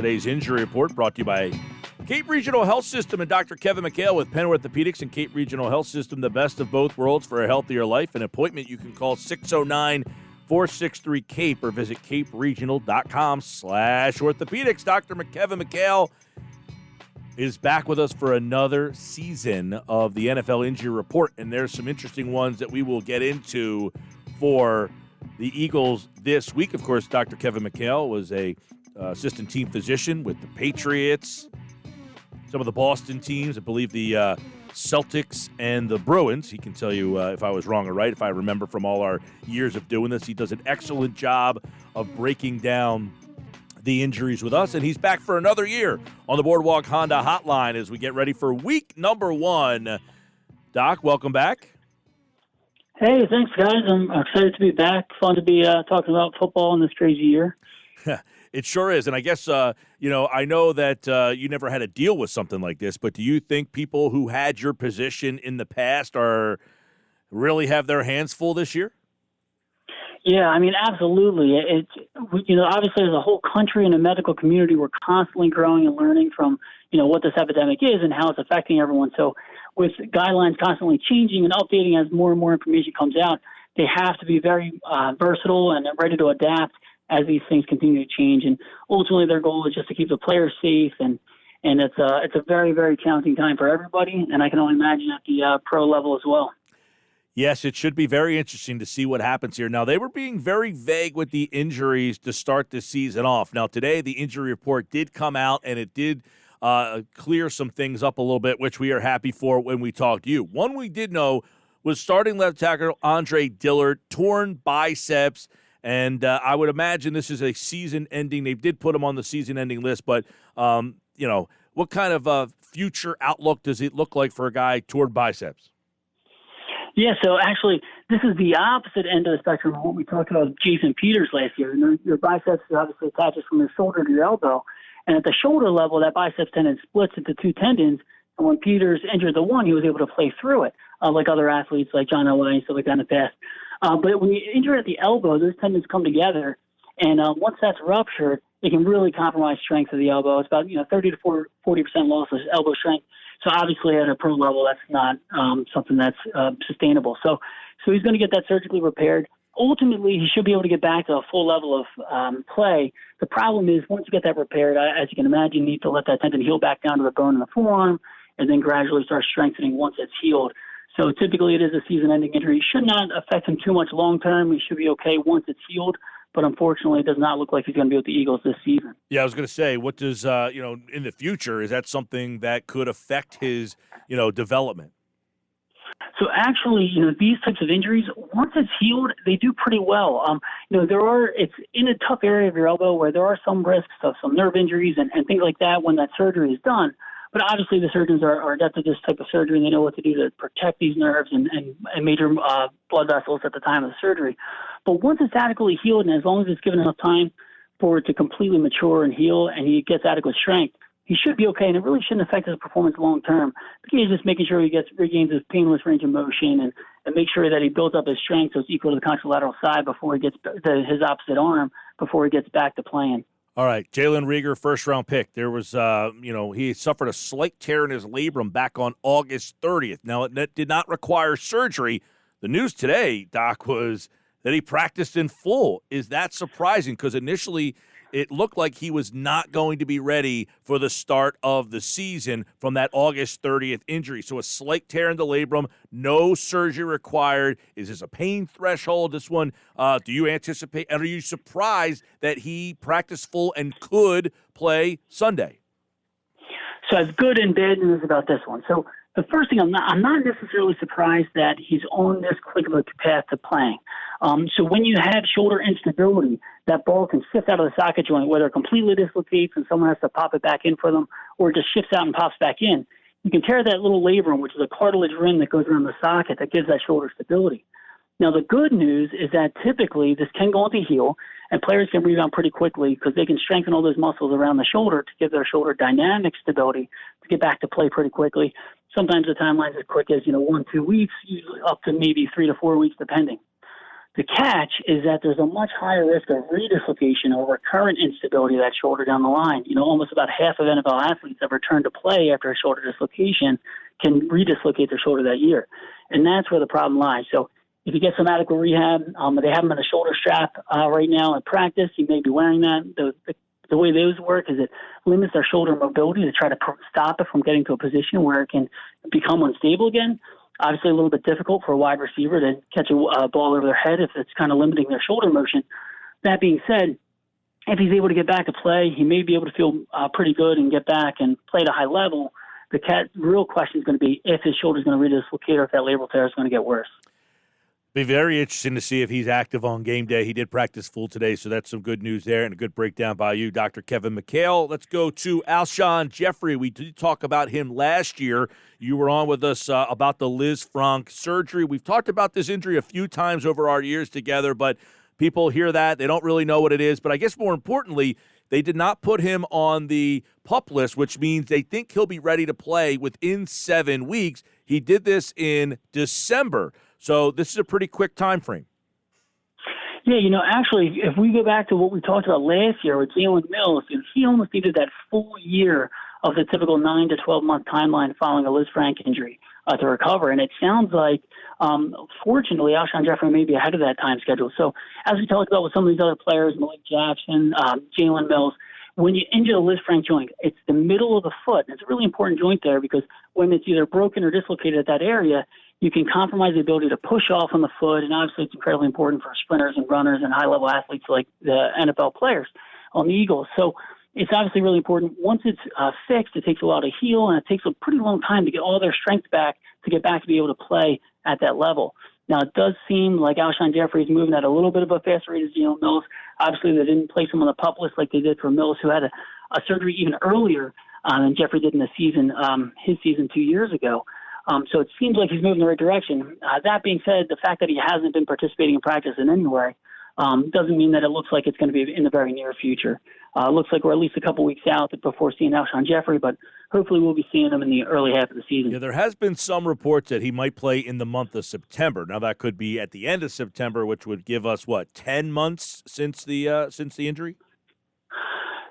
today's injury report brought to you by Cape Regional Health System and Dr. Kevin McHale with Penn Orthopedics and Cape Regional Health System, the best of both worlds for a healthier life. An appointment you can call 609-463-CAPE or visit caperegional.com/orthopedics. Dr. Kevin McHale is back with us for another season of the NFL Injury Report, and there's some interesting ones that we will get into for the Eagles this week. Of course, Dr. Kevin McHale was a assistant team physician with the Patriots, some of the Boston teams, I believe the Celtics and the Bruins. He can tell you if I was wrong or right, if I remember from all our years of doing this. He does an excellent job of breaking down the injuries with us, and he's back for another year on the Boardwalk Honda Hotline as we get ready for week number 1. Doc, welcome back. Hey, thanks, guys. I'm excited to be back. Fun to be talking about football in this crazy year. It sure is. And I guess, I know that you never had to deal with something like this, but do you think people who had your position in the past really have their hands full this year? Yeah, I mean, absolutely. Obviously as a whole country and the medical community, we're constantly growing and learning from, what this epidemic is and how it's affecting everyone. So with guidelines constantly changing and updating as more and more information comes out, they have to be very versatile and ready to adapt as these things continue to change. And ultimately their goal is just to keep the players safe. And it's a very, very challenging time for everybody. And I can only imagine at the pro level as well. Yes, it should be very interesting to see what happens here. Now, they were being very vague with the injuries to start the season off. Now, today the injury report did come out, and it did clear some things up a little bit, which we are happy for when we talked to you. One we did know was starting left tackle Andre Dillard, torn biceps. And I would imagine this is a season-ending. They did put him on the season-ending list, but, what kind of future outlook does it look like for a guy toward biceps? Yeah, so actually, this is the opposite end of the spectrum of what we talked about with Jason Peters last year. Your biceps obviously attaches from your shoulder to your elbow. And at the shoulder level, that biceps tendon splits into two tendons. And when Peters injured the one, he was able to play through it, like other athletes like John Elway and stuff like that in the past. But when you injure at the elbow, those tendons come together, and once that's ruptured, it can really compromise strength of the elbow. It's about 30 to 40% loss of elbow strength. So obviously at a pro level, that's not something that's sustainable. So he's going to get that surgically repaired. Ultimately, he should be able to get back to a full level of play. The problem is once you get that repaired, as you can imagine, you need to let that tendon heal back down to the bone in the forearm and then gradually start strengthening once it's healed. So typically it is a season-ending injury. It should not affect him too much long-term. He should be okay once it's healed. But unfortunately, it does not look like he's going to be with the Eagles this season. Yeah, I was going to say, what does, in the future, is that something that could affect his, development? So actually, these types of injuries, once it's healed, they do pretty well. It's in a tough area of your elbow where there are some risks of some nerve injuries and things like that when that surgery is done. But obviously the surgeons are adept at this type of surgery, and they know what to do to protect these nerves and major blood vessels at the time of the surgery. But once it's adequately healed, and as long as it's given enough time for it to completely mature and heal and he gets adequate strength, he should be okay, and it really shouldn't affect his performance long term. He's just making sure he regains his painless range of motion and make sure that he builds up his strength so it's equal to the contralateral side before he gets his opposite arm before he gets back to playing. All right, Jalen Reagor, first-round pick. There was, he suffered a slight tear in his labrum back on August 30th. Now, it did not require surgery. The news today, Doc, was that he practiced in full. Is that surprising? Because initially it looked like he was not going to be ready for the start of the season from that August 30th injury. So a slight tear in the labrum, no surgery required. Is this a pain threshold? This one, do you anticipate, and are you surprised that he practiced full and could play Sunday? So I have good and bad news about this one. So the first thing, I'm not necessarily surprised that he's on this quick of a path to playing. So when you have shoulder instability, that ball can sift out of the socket joint, whether it completely dislocates and someone has to pop it back in for them, or it just shifts out and pops back in. You can tear that little labrum, which is a cartilage rim that goes around the socket that gives that shoulder stability. Now, the good news is that typically this can go on to heal, and players can rebound pretty quickly because they can strengthen all those muscles around the shoulder to give their shoulder dynamic stability to get back to play pretty quickly. Sometimes the timeline's as quick as 1-2 weeks, usually up to maybe 3 to 4 weeks, depending. The catch is that there's a much higher risk of redislocation or recurrent instability of that shoulder down the line. Almost about half of NFL athletes that return to play after a shoulder dislocation can redislocate their shoulder that year. And that's where the problem lies. So if you get some adequate rehab, they have him in a shoulder strap right now in practice. He may be wearing that. The way those work is it limits their shoulder mobility to try to stop it from getting to a position where it can become unstable again. Obviously, a little bit difficult for a wide receiver to catch a ball over their head if it's kind of limiting their shoulder motion. That being said, if he's able to get back to play, he may be able to feel pretty good and get back and play at a high level. The real question is going to be if his shoulder is going to redislocate or if that labral tear is going to get worse. Be very interesting to see if he's active on game day. He did practice full today, so that's some good news there and a good breakdown by you, Dr. Kevin McHale. Let's go to Alshon Jeffery. We did talk about him last year. You were on with us about the Liz Frank surgery. We've talked about this injury a few times over our years together, but people hear that. They don't really know what it is. But I guess more importantly, they did not put him on the PUP list, which means they think he'll be ready to play within 7 weeks. He did this in December. So this is a pretty quick time frame. Yeah, actually, if we go back to what we talked about last year with Jalen Mills, he almost needed that full year of the typical 9 to 12-month timeline following a Liz Frank injury to recover. And it sounds like, fortunately, Alshon Jeffery may be ahead of that time schedule. So as we talked about with some of these other players, Malik Jackson, Jalen Mills, when you injure the Liz Frank joint, it's the middle of the foot. And it's a really important joint there because when it's either broken or dislocated at that area, you can compromise the ability to push off on the foot, and obviously it's incredibly important for sprinters and runners and high-level athletes like the NFL players on the Eagles. So it's obviously really important. Once it's fixed, it takes a while to heal, and it takes a pretty long time to get all their strength back to get back to be able to play at that level. Now, it does seem like Alshon Jeffery is moving at a little bit of a faster rate as Jalen Mills. Obviously, they didn't place him on the PUP list like they did for Mills, who had a surgery even earlier than Jeffery did in the season, his season 2 years ago. So it seems like he's moving in the right direction. That being said, the fact that he hasn't been participating in practice in any way doesn't mean that it looks like it's going to be in the very near future. It looks like we're at least a couple weeks out before seeing Alshon Jeffery, but hopefully we'll be seeing him in the early half of the season. Yeah, there has been some reports that he might play in the month of September. Now that could be at the end of September, which would give us 10 months since the injury.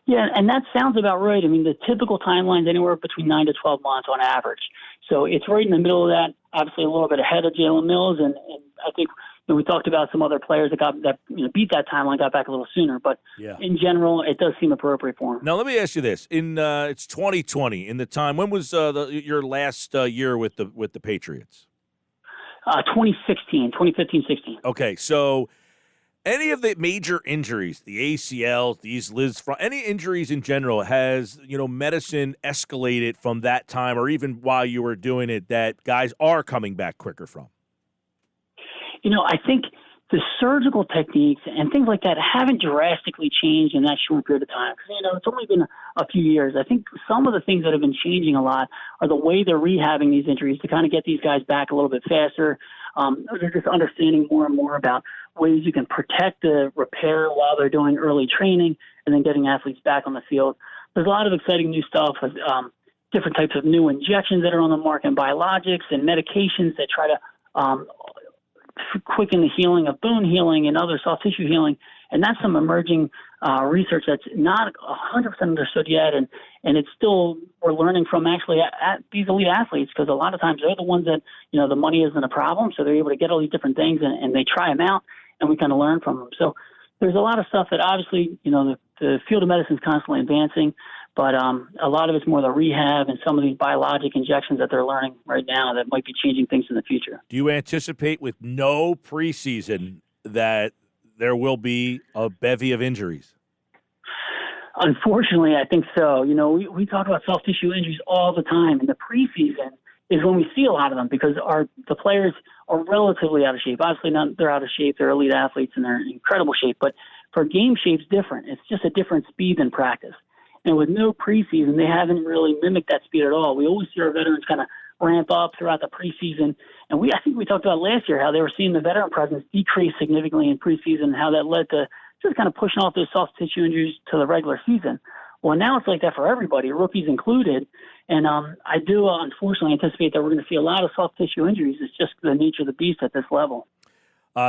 Yeah, and that sounds about right. I mean, the typical timeline is anywhere between 9 to 12 months on average. So it's right in the middle of that, obviously a little bit ahead of Jalen Mills. And I think we talked about some other players that beat that timeline, got back a little sooner. But in general, it does seem appropriate for him. Now, let me ask you this. It's 2020. In the time, when was your last year with the Patriots? 2015, 16. Okay, so any of the major injuries, the ACLs, these any injuries in general, has medicine escalated from that time, or even while you were doing it, that guys are coming back quicker from? I think the surgical techniques and things like that haven't drastically changed in that short period of time. Because it's only been a few years. I think some of the things that have been changing a lot are the way they're rehabbing these injuries to kind of get these guys back a little bit faster. They're just understanding more and more about ways you can protect the repair while they're doing early training and then getting athletes back on the field. There's a lot of exciting new stuff with different types of new injections that are on the market, and biologics and medications that try to quicken the healing of bone healing and other soft tissue healing. And that's some emerging research that's not 100% understood yet. And it's still, we're learning from actually at these elite athletes, because a lot of times they're the ones that, the money isn't a problem. So they're able to get all these different things and they try them out and we kind of learn from them. So there's a lot of stuff that obviously, the field of medicine is constantly advancing, but a lot of it's more the rehab and some of these biologic injections that they're learning right now that might be changing things in the future. Do you anticipate with no preseason that there will be a bevy of injuries? Unfortunately, I think so. We talk about soft tissue injuries all the time, and the preseason is when we see a lot of them because the players are relatively out of shape. Obviously, they're out of shape. They're elite athletes, and they're in incredible shape. But for game shape's different. It's just a different speed than practice. And with no preseason, they haven't really mimicked that speed at all. We always see our veterans kind of ramp up throughout the preseason. And I think we talked about last year how they were seeing the veteran presence decrease significantly in preseason and how that led to just kind of pushing off those soft tissue injuries to the regular season. Well, now it's like that for everybody, rookies included. And I do, unfortunately, anticipate that we're going to see a lot of soft tissue injuries. It's just the nature of the beast at this level.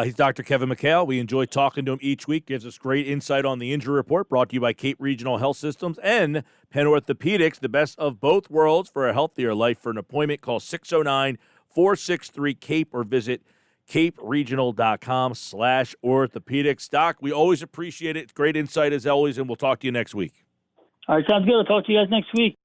He's Dr. Kevin McHale. We enjoy talking to him each week. Gives us great insight on the injury report, brought to you by Cape Regional Health Systems and Penn Orthopedics, the best of both worlds for a healthier life. For an appointment, call 609-463-CAPE or visit caperegional.com/orthopedics. Doc, we always appreciate it. Great insight as always, and we'll talk to you next week. All right, sounds good. I'll talk to you guys next week.